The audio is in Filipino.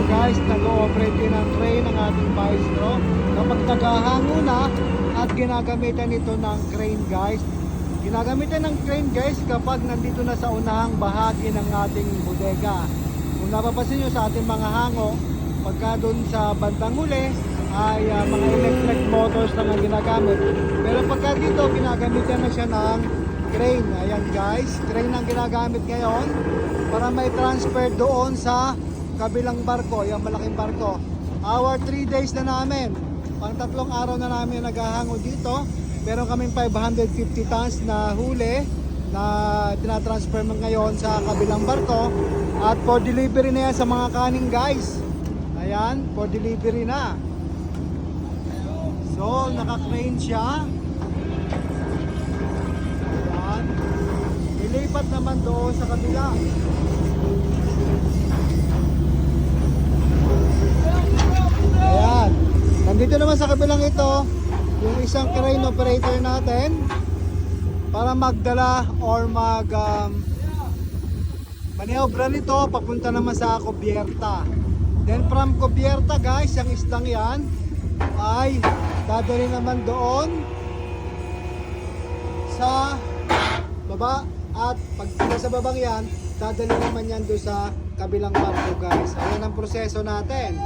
guys, nag-ooperate din ang crane ng ating maestro kapag naghahango na at ginagamitan nito ng crane guys. Ginagamitan ng crane guys kapag nandito na sa unahang bahagi ng ating bodega. Kung napapansin nyo sa ating mga hango, pagka doon sa bandang huli ay mga electric motors lang ang ginagamit. Pero pagka dito, ginagamitan na siya ng crane. Ayan guys, crane ang ginagamit ngayon para may transfer doon sa kabilang barko, yung malaking barko. Our 3 days na namin, pang 3 araw na namin naghahango dito. Meron kaming 550 tons na huli na tinatransfer ngayon sa kabilang barko. At for delivery na yan sa mga kaning guys. Ayan, for delivery na. So, naka-crane siya. Ayan. Ilipat naman doon sa kabila. Ayan. Nandito naman sa kabilang ito, yung isang crane operator natin para magdala or maniobra nito papunta naman sa Cubierta. Then from Cubierta guys, yung islang yan ay dadali naman doon sa baba at pag sa babang yan, dadali naman yan doon sa kabilang barko guys. Ayan ang proseso natin.